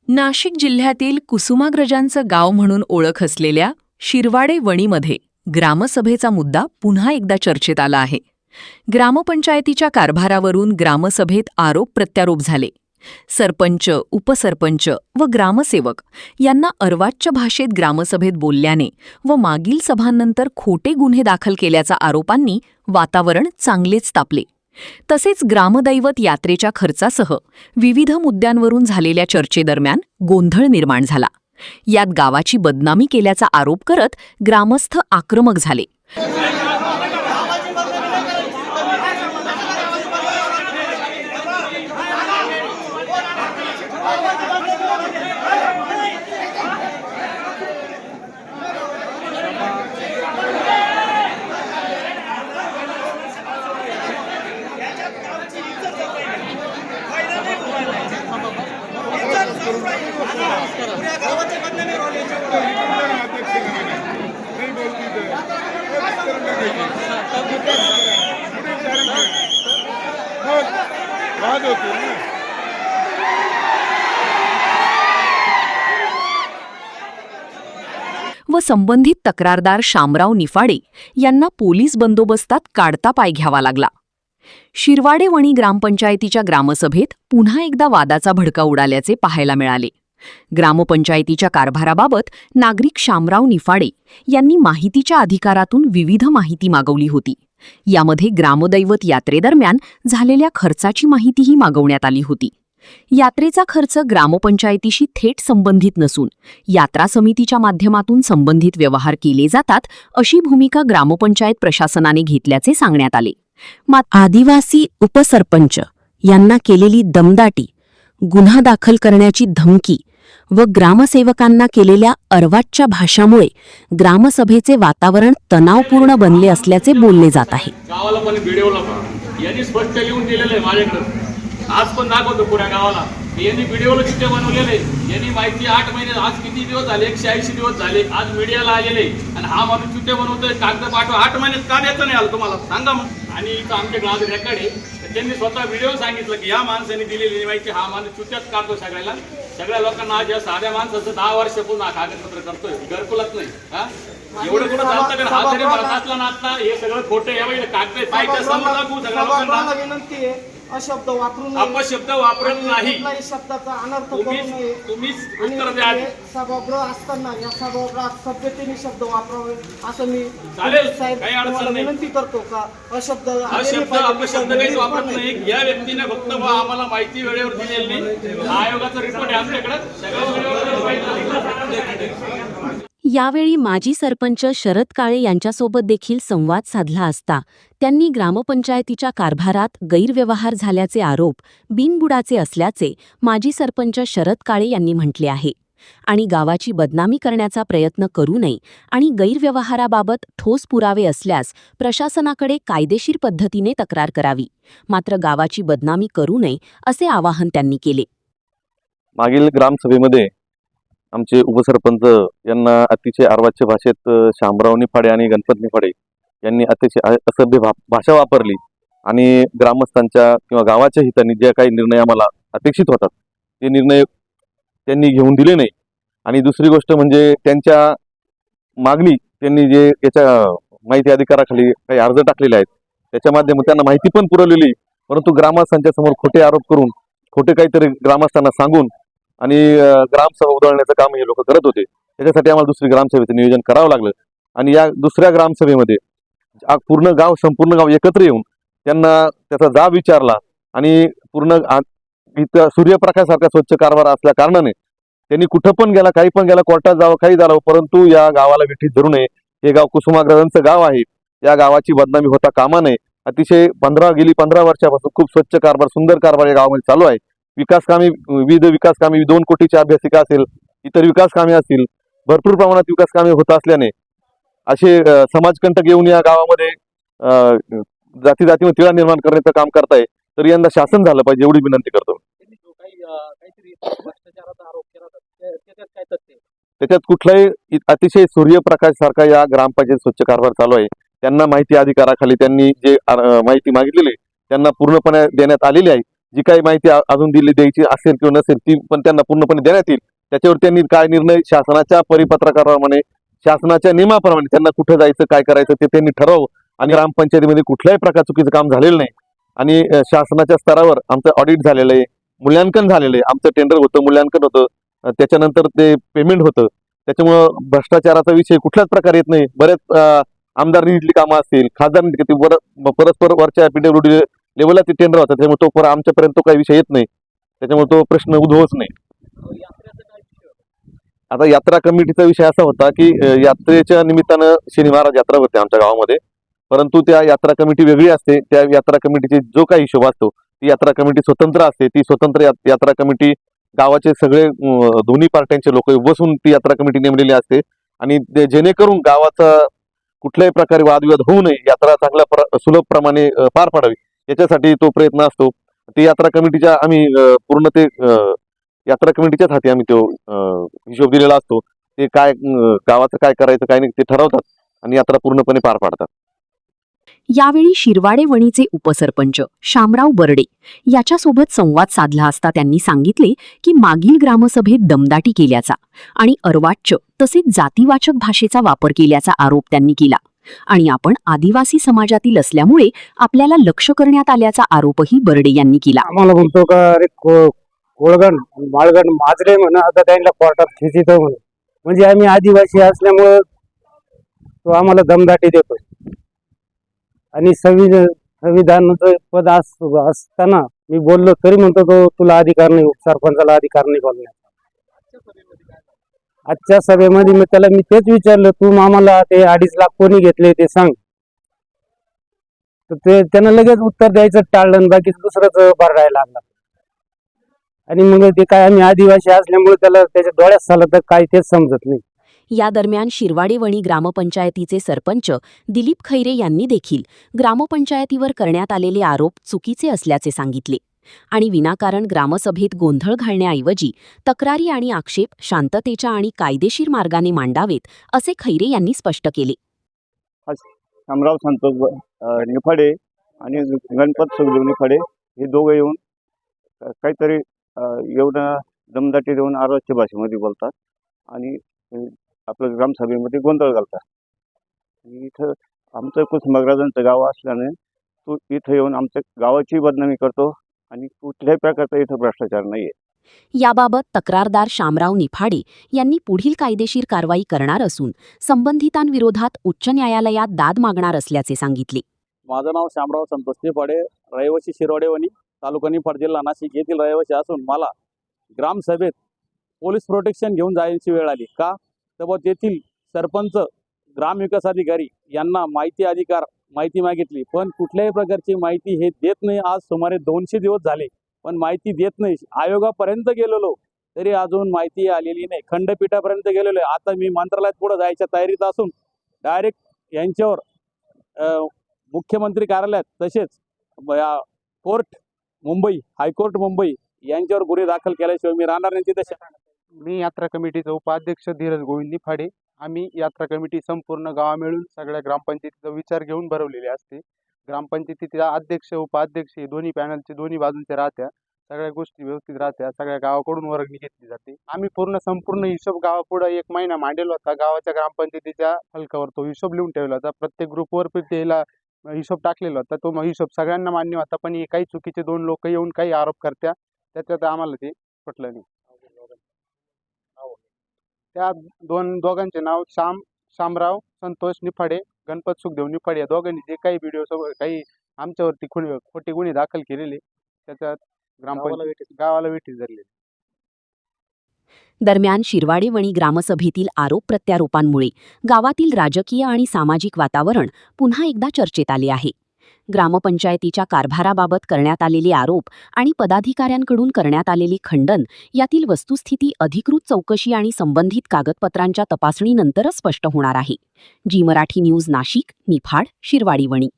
नाशिक जिल्ह्यातील कुसुमाग्रजांचं गाव म्हणून ओळख असलेल्या शिरवाडे वणीमध्ये ग्रामसभेचा मुद्दा पुन्हा एकदा चर्चेत आला आहे. ग्रामपंचायतीच्या कारभारावरून ग्रामसभेत आरोप प्रत्यारोप झाले. सरपंच, उपसरपंच व ग्रामसेवक यांना अर्वाच्य भाषेत ग्रामसभेत बोलल्याने व मागील सभांनंतर खोटे गुन्हे दाखल केल्याच्या आरोपांनी वातावरण चांगलेच तापले. तसेच ग्रामदैवत यात्रेच्या खर्चासह विविध मुद्द्यांवरून झालेल्या चर्चेदरम्यान गोंधळ निर्माण झाला. यात गावाची बदनामी केल्याचा आरोप करत ग्रामस्थ आक्रमक झाले. व संबंधित तक्रारदार शामराव निफाडे यांना पोलीस बंदोबस्तात काढता पाय घ्यावा लागला. शिरवाडे वणी ग्रामपंचायतीच्या ग्रामसभेत पुन्हा एकदा वादाचा भडका उडाल्याचे पाहायला मिळाले. ग्रामपंचायतीच्या कारभाराबाबत नागरिक शामराव निफाडे यांनी माहितीच्या अधिकारातून विविध माहिती मागवली होती. यामध्ये ग्रामदैवत यात्रेदरम्यान झालेल्या खर्चाची माहितीही मागवण्यात आली होती. यात्रेचा खर्च ग्रामपंचायतीशी थेट संबंधित नसून यात्रा समितीच्या माध्यमातून संबंधित व्यवहार केले जातात अशी भूमिका ग्रामपंचायत प्रशासनाने घेतल्याचे सांगण्यात आले. आदिवासी उपसरपंच यांना केलेली दमदाटी, गुन्हा दाखल करण्याची धमकी व ग्रामसेवकांना केलेल्या अर्वाच्य भाषामुळे ग्रामसभेचे वातावरण तणावपूर्ण बनले असल्याचे बोलले जात आहे. गावाला पण व्हिडिओला पण यांनी स्पष्ट लिहून दिलेलं आहे माझ्याकडे. आज पण दाखवतो पुऱ्या गावाला. यांनी व्हिडिओला चिठ्ठे बनवलेले. यांनी माहिती 8 महिने, आज किती दिवस झाले, 180 दिवस झाले, आज मीडियाला आलेले. आणि हा माणूस चिठ्ठे बनवतोय, कागद पाठवा. 8 महिन्यात का देतं नाही आलं तुम्हाला सांगा मग. आणि इथं आमच्या गावात रेकॉर्ड आहे. त्यांनी स्वतः व्हिडिओ सांगितलं की या माणसाने दिलेली माहिती हा माणूस चिठ्ठ्याच काढतो सगळ्याला. सगळ्या लोकांना आज या साध्या माणसाचं 10 वर्षापूर्वी हा कागदपत्र करतोय, घरकुलात नाही. हा एवढं कुठं चालतं का? हा जरी मला नाचला नाचला, हे सगळं खोटं. यावेळी कागद पाहिजे समोर दाखवू सगळ्या लोकांना. विनंती आहे, अशब्द वापरू नये, अपशब्द वापरत नाही. कुठलाही शब्दाचा अनर्थ करू नये. तुम्हीच उत्तर द्या. सभागृह असताना या सभागृहात सभ्यतेने शब्द वापरावे असं मी चालेल, साहेब काही अडचण तुम्हाला नाही. विनंती करतो का अशब्द अपशब्द काही वापरत नाही. या व्यक्तीने फक्त आम्हाला माहिती वेळेवर दिलेली नाही. आयोगाचा रिपोर्ट आहे आमच्याकडे, सगळं वेळेवर माहिती. यावेळी माजी सरपंच शरद काळे यांच्यासोबत देखील संवाद साधला असता त्यांनी ग्रामपंचायतीच्या कारभारात गैरव्यवहार झाल्याचे आरोप बिनबुडाचे असल्याचे माजी सरपंच शरद काळे यांनी म्हटले आहे आणि गावाची बदनामी करण्याचा प्रयत्न करू नये आणि गैरव्यवहाराबाबत ठोस पुरावे असल्यास प्रशासनाकडे कायदेशीर पद्धतीने तक्रार करावी, मात्र गावाची बदनामी करू नये असे आवाहन त्यांनी केले. मागील ग्रामसभेमध्ये आमचे उपसरपंच यांना अतिशय अर्वाच्य भाषेत शामराव निफाडे आणि गणपत निफाडे यांनी अतिशय असभ्य भाषा वापरली आणि ग्रामस्थांच्या किंवा गावाच्या हिताने जे काही निर्णय आम्हाला अपेक्षित होतात ते निर्णय त्यांनी घेऊन दिले नाही. आणि दुसरी गोष्ट म्हणजे त्यांच्या मागणी त्यांनी जे याच्या माहिती अधिकाराखाली काही अर्ज टाकलेले आहेत त्याच्या माध्यमातून त्यांना माहिती पण पुरवलेली, परंतु ग्रामस्थांच्या समोर खोटे आरोप करून खोटे काहीतरी ग्रामस्थांना सांगून आणि ग्रामसभा उधळण्याचं काम हे लोक करत होते. त्याच्यासाठी आम्हाला दुसरी ग्रामसभेचं नियोजन करावं लागलं. आणि या दुसऱ्या ग्रामसभेमध्ये संपूर्ण गाव एकत्र येऊन त्यांना त्याचा जाब विचारला आणि पूर्ण इथं सूर्यप्रकाशासारखा स्वच्छ कारभार असल्या कारणाने त्यांनी कुठं पण गेला, काही पण गेला, कोर्टात जावं, काही झालं, परंतु या गावाला विठीत धरू नये. हे गाव कुसुमाग्रजांचं गाव आहे. या गावाची बदनामी होता कामा नये. अतिशय गेली 15 वर्षापासून खूप स्वच्छ कारभार, सुंदर कारभार या गावामध्ये चालू आहे. विविध विकास कामे, 2 कोटीच्या अभ्यासिका असेल, इतर विकास कामे असतील, भरपूर प्रमाणात विकास कामे होत असल्याने असे समाजकंटक येऊन या गावामध्ये जातीमध्ये तिढा निर्माण करण्याचं काम करताय. तर यंदा शासन झालं पाहिजे एवढी विनंती करतो. त्याच्यात कुठलाही अतिशय सूर्यप्रकाश सारखा या ग्रामपंचायत स्वच्छ कारभार चालू आहे. त्यांना माहिती अधिकाराखाली त्यांनी जे माहिती मागितलेली त्यांना पूर्णपणे देण्यात आलेली आहे. जी काही माहिती अजून द्यायची असेल किंवा नसेल ती पण त्यांना पूर्णपणे देण्यात येईल. त्याच्यावर त्यांनी काय निर्णय शासनाच्या परिपत्रकाप्रमाणे शासनाच्या नियमाप्रमाणे त्यांना कुठं जायचं काय करायचं ते त्यांनी ठरवावं. आणि ग्रामपंचायतीमध्ये कुठल्याही प्रकार चुकीचं काम झालेलं नाही आणि शासनाच्या स्तरावर आमचं ऑडिट झालेलं आहे, मूल्यांकन झालेलं आहे, आमचं टेंडर होतं, मूल्यांकन होतं, त्याच्यानंतर ते पेमेंट होतं. त्याच्यामुळं भ्रष्टाचाराचा विषय कुठल्याच प्रकारे येत नाही. बरेच आमदार निधीतली कामं असतील, खासदार निधी परस्पर वरच्या PWD लेवलला ते टेंडर होतात, त्यामुळे तो आमच्यापर्यंत तो काही विषय येत नाही, त्याच्यामुळे तो प्रश्न उद्भवच नाही. आता यात्रा कमिटीचा विषय असा होता की यात्रेच्या निमित्तानं शनी महाराज यात्रा होते आमच्या गावामध्ये, परंतु त्या यात्रा कमिटी वेगळी असते. त्या यात्रा कमिटीचे जो काही हिशोब असतो ती यात्रा कमिटी स्वतंत्र असते. ती स्वतंत्र यात्रा कमिटी गावाचे सगळे दोन्ही पार्ट्यांचे लोक बसून ती यात्रा कमिटी नेमलेली असते आणि जेणेकरून गावाचा कुठल्याही प्रकारे वादविवाद होऊ नये, यात्रा चांगल्या सुलभ प्रमाणे पार पाडावी याच्यासाठी तो प्रयत्न असतो. ती यात्रा कमिटीच्या आम्ही पूर्ण ते यात्रा कमिटीच्याच हाती आम्ही तो हिशोब दिलेला असतो. ते काय गावाचं काय करायचं काय नाही ते ठरवतात आणि यात्रा पूर्णपणे पार पाडतात. यावेळी शिरवाडे वणीचे उपसरपंच शामराव बर्डे याच्यासोबत संवाद साधला असता त्यांनी सांगितले की मागील ग्रामसभेत दमदाटी केल्याचा आणि अर्वाच्य तसेच जातीवाचक भाषेचा वापर केल्याचा आरोप त्यांनी केला आणि आपण आदिवासी समाजातील असल्यामुळे आपल्याला लक्ष करण्यात आल्याचा आरोपही बर्डे यांनी केला. आम्हाला म्हणतो का अरे कोळगण माळगण माजरे म्हणा आता त्यांना कोर्टात खेचित म्हणजे आम्ही आदिवासी असल्यामुळं तो आम्हाला दमदाटी देतोय आणि संविधानाचं पद असताना मी बोललो तरी म्हणतो तो तुला अधिकार नाही, सरपंचाला अधिकार नाही बोलण्याचा. आजच्या सभेमध्ये मी तेच विचारलं तू आम्हाला ते 2.5 लाख कोणी घेतले ते सांग, तर ते त्यांना लगेच उत्तर द्यायचं टाळलं आणि बाकी दुसरंच बरडायला लागला. आणि मग ते काय आम्ही आदिवासी असल्यामुळे त्याला त्याच्या डोळ्यात झालं तर काय तेच समजत नाही. या दरम्यान शिरवाडे वणी ग्रामपंचायतीचे सरपंच दिलीप खैरे यांनी देखील ग्रामपंचायतीवर करण्यात आलेले आरोप चुकीचे असल्याचे सांगितले आणि विनाकारण ग्रामसभेत गोंधळ घालण्याऐवजी तक्रारी आणि आक्षेप शांततेच्या आणि कायदेशीर मार्गाने मांडावेत असे खैरे यांनी स्पष्ट केले. शामराव संतोष निफाडे आणि गणपत सुखदेव निफाडे हे दोघे येऊन काहीतरी येऊन दमदाटी देऊन आरवाच्या भाषेमध्ये बोलतात आणि आपलं ग्रामसभेमध्ये गोंधळ घालतात. इथं आमचं कुसुमाग्रजांचं गाव असल्याने तो इथं येऊन आमच्या गावाची बदनामी करतो आणि कुठल्याही प्रकारचा इथं भ्रष्टाचार नाहीये. याबाबत तक्रारदार शामराव निफाडे यांनी पुढील कायदेशीर कारवाई करणार असून संबंधितांविरोधात उच्च न्यायालयात दाद मागणार असल्याचे सांगितले. माझं नाव शामराव संतोष निफाडे, रहिवासी शिरवाडे वणी, तालुका निफाड, जिल्हा नाशिक येथील रहिवासी असून मला ग्रामसभेत पोलीस प्रोटेक्शन घेऊन जायची वेळ आली. का तर तेथील सरपंच ग्रामविकास अधिकारी यांना माहिती मागितली, पण कुठल्याही प्रकारची माहिती हे देत नाही. आज सुमारे 200 दिवस झाले पण माहिती देत नाही. आयोगापर्यंत गेलेलो तरी अजून माहिती आलेली नाही. खंडपीठापर्यंत गेलेलो आहे. आता मी मंत्रालयात पुढे जायच्या तयारीत असून डायरेक्ट यांच्यावर मुख्यमंत्री कार्यालयात तसेच कोर्ट मुंबई, हायकोर्ट मुंबई यांच्यावर गुन्हे दाखल केल्याशिवाय मी राहणार नाही तिथे. मी यात्रा कमिटीचा उपाध्यक्ष धीरज गोविंद निफाडे. आम्ही यात्रा कमिटी संपूर्ण गावा मिळून सगळ्या ग्रामपंचायतीचा विचार घेऊन भरवलेले असते. ग्रामपंचायतीचा अध्यक्ष उपाध्यक्ष दोन्ही पॅनलचे दोन्ही बाजूंचे राहत्या, सगळ्या गोष्टी व्यवस्थित राहत्या, सगळ्या गावाकडून वर्गणी घेतली जाते. आम्ही संपूर्ण हिशोब गावापुढे 1 महिना मांडलेला होता. गावाच्या ग्रामपंचायतीच्या फलकावर तो हिशोब लिहून ठेवला होता. प्रत्येक ग्रुपवर त्याला हिशोब टाकलेला होता. तो हिशोब सगळ्यांना मान्य होता, पण हे काही चुकीचे 2 लोक येऊन काही आरोप करत्या, त्याच्यात आम्हाला ते पटलं नाही. त्या दोघांचे नाव शामराव संतोष निफाडे, गणपत सुखदेव निफाडे या दोघांनी जे काही व्हिडिओ काही आमच्यावरती खोटे गुन्हे दाखल केलेले त्याच्यात गावाला वेठीस धरले. दरम्यान शिरवाडे वणी ग्रामसभेतील आरोप प्रत्यारोपांमुळे गावातील राजकीय आणि सामाजिक वातावरण पुन्हा एकदा चर्चेत आले आहे. ग्रामपंचायतीच्या कारभाराबाबत करण्यात आलेले आरोप आणि पदाधिकाऱ्यांकडून करण्यात आलेले खंडन यातील वस्तुस्थिती अधिकृत चौकशी आणि संबंधित कागदपत्रांच्या तपासणीनंतरच स्पष्ट होणार आहे. जी मराठी न्यूज नाशिक, निफाड, शिरवाडी वणी.